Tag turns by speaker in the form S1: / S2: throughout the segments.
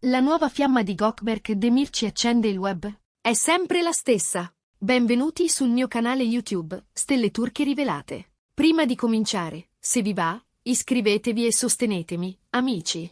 S1: La nuova fiamma di Gökberk Demirci accende il web.
S2: È sempre la stessa.
S1: Benvenuti sul mio canale YouTube, Stelle Turche Rivelate. Prima di cominciare, se vi va, iscrivetevi e sostenetemi, amici.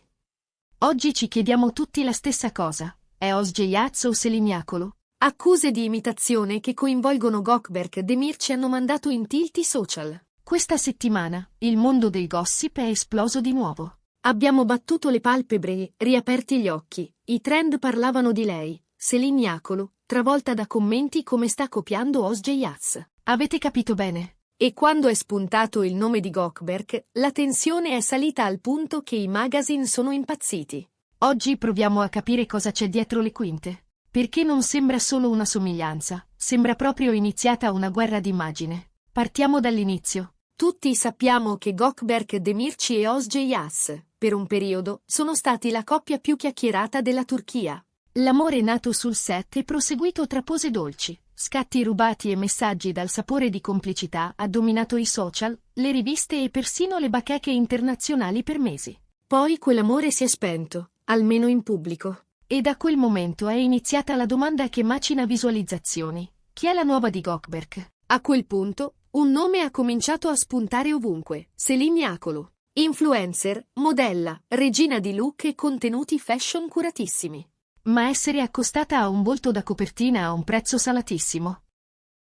S1: Oggi ci chiediamo tutti la stessa cosa. È Özge Yağız o Selin Yakulu?
S2: Accuse di imitazione che coinvolgono Gökberk Demirci hanno mandato in tilt i social.
S1: Questa settimana, il mondo del gossip è esploso di nuovo.
S2: Abbiamo battuto le palpebre e riaperti gli occhi. I trend parlavano di lei, Selin Yakulu, travolta da commenti come sta copiando Özge Yağız.
S1: Avete capito bene?
S2: E quando è spuntato il nome di Gökberk, la tensione è salita al punto che i magazine sono impazziti.
S1: Oggi proviamo a capire cosa c'è dietro le quinte. Perché non sembra solo una somiglianza, sembra proprio iniziata una guerra d'immagine. Partiamo dall'inizio.
S2: Tutti sappiamo che Gökberk Demirci e Özge Yağız, per un periodo, sono stati la coppia più chiacchierata della Turchia.
S1: L'amore nato sul set e proseguito tra pose dolci, scatti rubati e messaggi dal sapore di complicità ha dominato i social, le riviste e persino le bacheche internazionali per mesi.
S2: Poi quell'amore si è spento, almeno in pubblico.
S1: E da quel momento è iniziata la domanda che macina visualizzazioni. Chi è la nuova di Gökberk?
S2: A quel punto, un nome ha cominciato a spuntare ovunque: Selin Yakulu. Influencer, modella, regina di look e contenuti fashion curatissimi.
S1: Ma essere accostata a un volto da copertina a un prezzo salatissimo.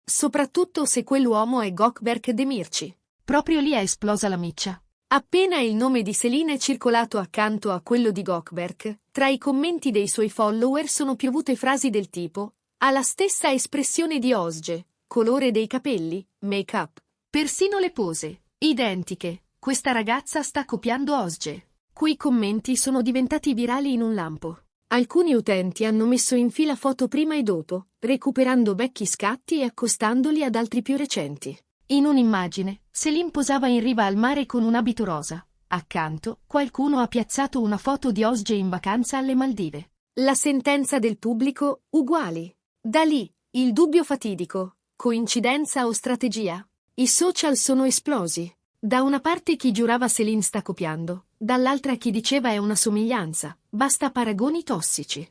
S2: Soprattutto se quell'uomo è Gökberk Demirci.
S1: Proprio lì è esplosa la miccia.
S2: Appena il nome di Selin è circolato accanto a quello di Gökberk, tra i commenti dei suoi follower sono piovute frasi del tipo: ha la stessa espressione di Özge, colore dei capelli, make-up.
S1: Persino le pose, identiche. Questa ragazza sta copiando Özge. Quei commenti sono diventati virali in un lampo.
S2: Alcuni utenti hanno messo in fila foto prima e dopo, recuperando vecchi scatti e accostandoli ad altri più recenti.
S1: In un'immagine, Selin posava in riva al mare con un abito rosa. Accanto, qualcuno ha piazzato una foto di Özge in vacanza alle Maldive.
S2: La sentenza del pubblico, uguali. Da lì, il dubbio fatidico. Coincidenza o strategia? I social sono esplosi. Da una parte chi giurava Selin sta copiando, dall'altra chi diceva è una somiglianza, basta paragoni tossici.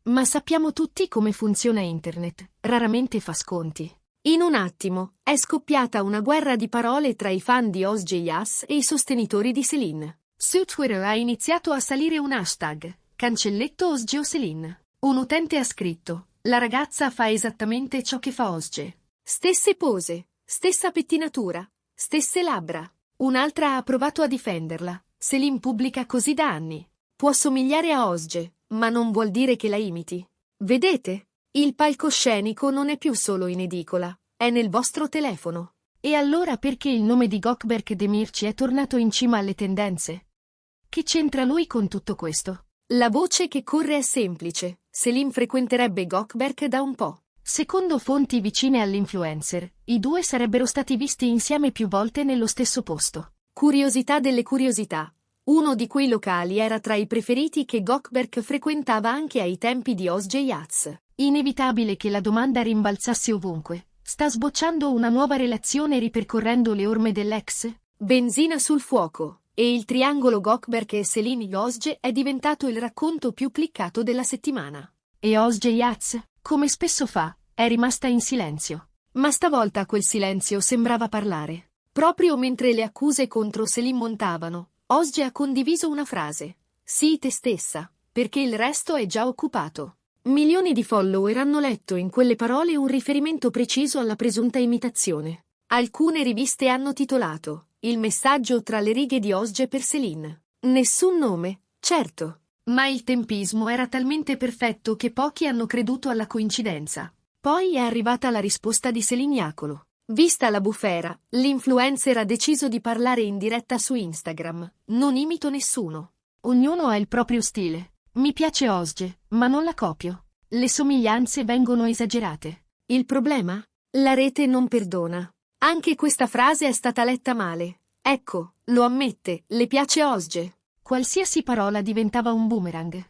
S1: Ma sappiamo tutti come funziona internet, raramente fa sconti.
S2: In un attimo, è scoppiata una guerra di parole tra i fan di Özge Yağız e i sostenitori di Selin.
S1: Su Twitter ha iniziato a salire un hashtag, cancelletto Özge o Selin. Un utente ha scritto: la ragazza fa esattamente ciò che fa Özge.
S2: Stesse pose, stessa pettinatura, stesse labbra. Un'altra ha provato a difenderla. Selin pubblica così da anni. Può somigliare a Özge, ma non vuol dire che la imiti. Vedete? Il palcoscenico non è più solo in edicola, è nel vostro telefono.
S1: E allora perché il nome di Gökberk Demirci è tornato in cima alle tendenze? Che c'entra lui con tutto questo?
S2: La voce che corre è semplice. Selin frequenterebbe Gökberk da un po'.
S1: Secondo fonti vicine all'influencer, i due sarebbero stati visti insieme più volte nello stesso posto.
S2: Curiosità delle curiosità. Uno di quei locali era tra i preferiti che Gökberk frequentava anche ai tempi di Özge Yağız.
S1: Inevitabile che la domanda rimbalzasse ovunque. Sta sbocciando una nuova relazione ripercorrendo le orme dell'ex?
S2: Benzina sul fuoco. E il triangolo Gökberk e Selin Özge è diventato il racconto più cliccato della settimana.
S1: E Özge Yağız, come spesso fa, è rimasta in silenzio.
S2: Ma stavolta quel silenzio sembrava parlare. Proprio mentre le accuse contro Selin montavano, Özge ha condiviso una frase: sii te stessa, perché il resto è già occupato. Milioni di follower hanno letto in quelle parole un riferimento preciso alla presunta imitazione. Alcune riviste hanno titolato: il messaggio tra le righe di Özge per Selin. Nessun nome, certo.
S1: Ma il tempismo era talmente perfetto che pochi hanno creduto alla coincidenza. Poi è arrivata la risposta di Selin Yakulu.
S2: Vista la bufera, l'influencer ha deciso di parlare in diretta su Instagram. Non imito nessuno.
S1: Ognuno ha il proprio stile. Mi piace Özge, ma non la copio. Le somiglianze vengono esagerate.
S2: Il problema? La rete non perdona. Anche questa frase è stata letta male. Ecco, lo ammette, le piace Özge.
S1: Qualsiasi parola diventava un boomerang.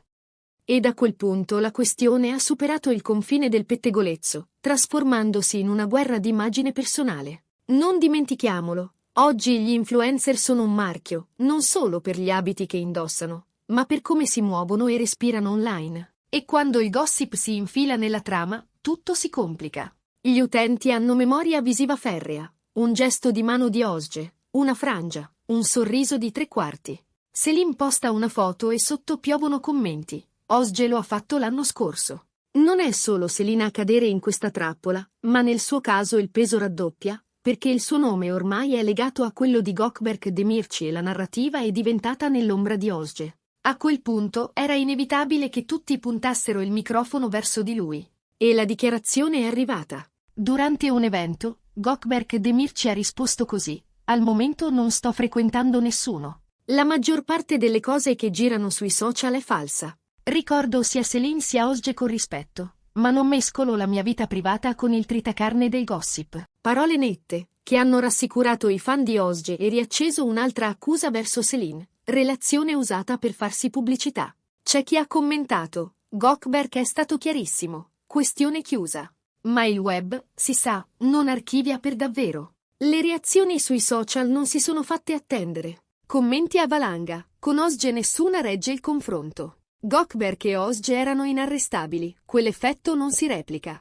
S2: E da quel punto la questione ha superato il confine del pettegolezzo, trasformandosi in una guerra d'immagine personale. Non dimentichiamolo, oggi gli influencer sono un marchio, non solo per gli abiti che indossano,
S1: ma per come si muovono e respirano online. E quando il gossip si infila nella trama, tutto si complica. Gli utenti hanno memoria visiva ferrea, un gesto di mano di Ozge, una frangia, un sorriso di 3/4. Selim posta una foto e sotto piovono commenti. Ozge lo ha fatto l'anno scorso. Non è solo Selina a cadere in questa trappola, ma nel suo caso il peso raddoppia, perché il suo nome ormai è legato a quello di Gökberk Demirci e la narrativa è diventata nell'ombra di Ozge. A quel punto era inevitabile che tutti puntassero il microfono verso di lui. E la dichiarazione è arrivata. Durante un evento, Gökberk Demirci ha risposto così: al momento non sto frequentando nessuno. La maggior parte delle cose che girano sui social è falsa. Ricordo sia Selin sia Ozge con rispetto, ma non mescolo la mia vita privata con il tritacarne del gossip. Parole nette, che hanno rassicurato i fan di Ozge e riacceso un'altra accusa verso Selin, relazione usata per farsi pubblicità. C'è chi ha commentato: Gökberk è stato chiarissimo, questione chiusa. Ma il web, si sa, non archivia per davvero. Le reazioni sui social non si sono fatte attendere. Commenti a valanga, con Ozge nessuna regge il confronto. Gökberk e Ozge erano inarrestabili, quell'effetto non si replica.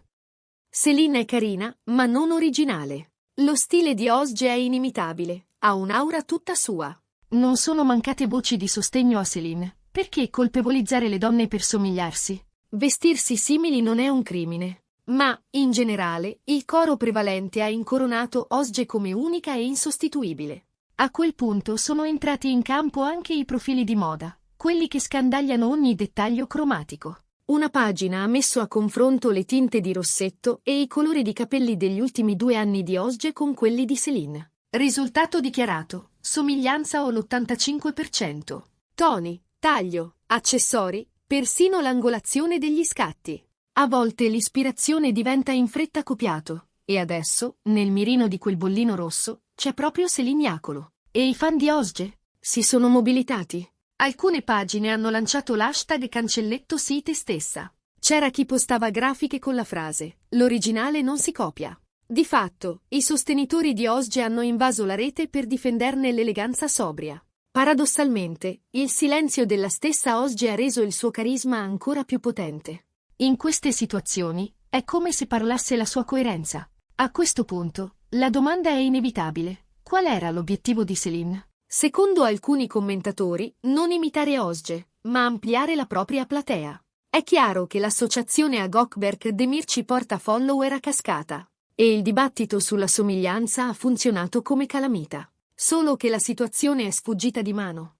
S1: Selin è carina, ma non originale. Lo stile di Ozge è inimitabile, ha un'aura tutta sua. Non sono mancate voci di sostegno a Selin. Perché colpevolizzare le donne per somigliarsi? Vestirsi simili non è un crimine. Ma, in generale, il coro prevalente ha incoronato Ozge come unica e insostituibile. A quel punto sono entrati in campo anche i profili di moda, quelli che scandagliano ogni dettaglio cromatico. Una pagina ha messo a confronto le tinte di rossetto e i colori di capelli degli ultimi 2 anni di Ozge con quelli di Selin. Risultato dichiarato: somiglianza all'85%. Toni, taglio, accessori, persino l'angolazione degli scatti. A volte l'ispirazione diventa in fretta copiato, e adesso, nel mirino di quel bollino rosso, c'è proprio Selin Iacolo. E i fan di Ozge? Si sono mobilitati. Alcune pagine hanno lanciato l'hashtag cancelletto sii te stessa. C'era chi postava grafiche con la frase: l'originale non si copia. Di fatto, i sostenitori di Ozge hanno invaso la rete per difenderne l'eleganza sobria. Paradossalmente, il silenzio della stessa Ozge ha reso il suo carisma ancora più potente. In queste situazioni, è come se parlasse la sua coerenza. A questo punto, la domanda è inevitabile: qual era l'obiettivo di Selin? Secondo alcuni commentatori, non imitare Ozge, ma ampliare la propria platea. È chiaro che l'associazione a Gökberk Demirci porta follower a cascata, e il dibattito sulla somiglianza ha funzionato come calamita. Solo che la situazione è sfuggita di mano.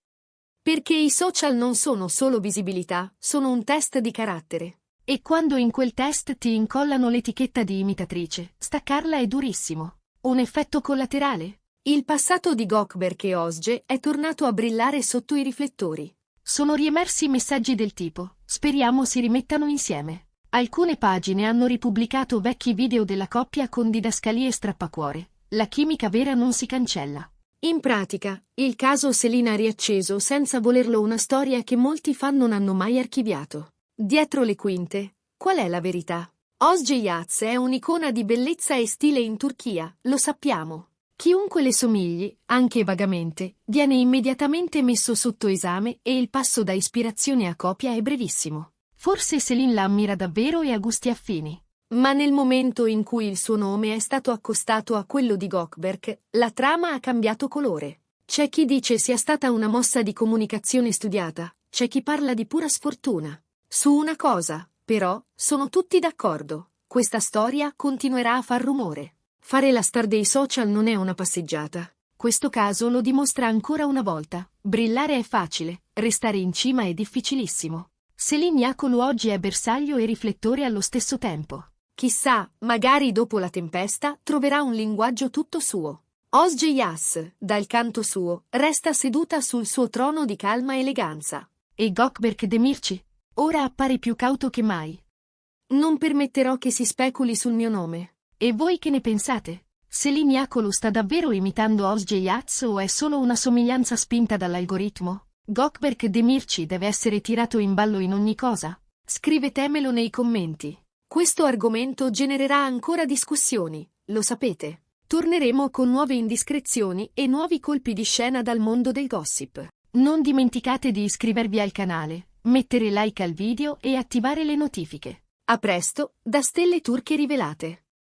S1: Perché i social non sono solo visibilità, sono un test di carattere. E quando in quel test ti incollano l'etichetta di imitatrice, staccarla è durissimo. Un effetto collaterale? Il passato di Gökberk e Ozge è tornato a brillare sotto i riflettori. Sono riemersi messaggi del tipo: speriamo si rimettano insieme. Alcune pagine hanno ripubblicato vecchi video della coppia con didascalie strappacuore. La chimica vera non si cancella. In pratica, il caso Selin ha riacceso senza volerlo una storia che molti fan non hanno mai archiviato. Dietro le quinte, qual è la verità? Ozge Yaz è un'icona di bellezza e stile in Turchia, lo sappiamo. Chiunque le somigli, anche vagamente, viene immediatamente messo sotto esame e il passo da ispirazione a copia è brevissimo. Forse Selin la ammira davvero e ha gusti affini. Ma nel momento in cui il suo nome è stato accostato a quello di Gökberk, la trama ha cambiato colore. C'è chi dice sia stata una mossa di comunicazione studiata, c'è chi parla di pura sfortuna. Su una cosa, però, sono tutti d'accordo: questa storia continuerà a far rumore. Fare la star dei social non è una passeggiata. Questo caso lo dimostra ancora una volta: brillare è facile, restare in cima è difficilissimo. Selin Iacolu oggi è bersaglio e riflettore allo stesso tempo. Chissà, magari dopo la tempesta troverà un linguaggio tutto suo. Ozge Yaz, dal canto suo, resta seduta sul suo trono di calma eleganza. E Gökberk Demirci? Ora appare più cauto che mai. Non permetterò che si speculi sul mio nome. E voi che ne pensate? Selin Iacolu sta davvero imitando Ozge Yaz o è solo una somiglianza spinta dall'algoritmo? Gökberk Demirci deve essere tirato in ballo in ogni cosa? Scrivetemelo nei commenti. Questo argomento genererà ancora discussioni, lo sapete. Torneremo con nuove indiscrezioni e nuovi colpi di scena dal mondo del gossip. Non dimenticate di iscrivervi al canale, mettere like al video e attivare le notifiche. A presto, da Stelle Turche Rivelate.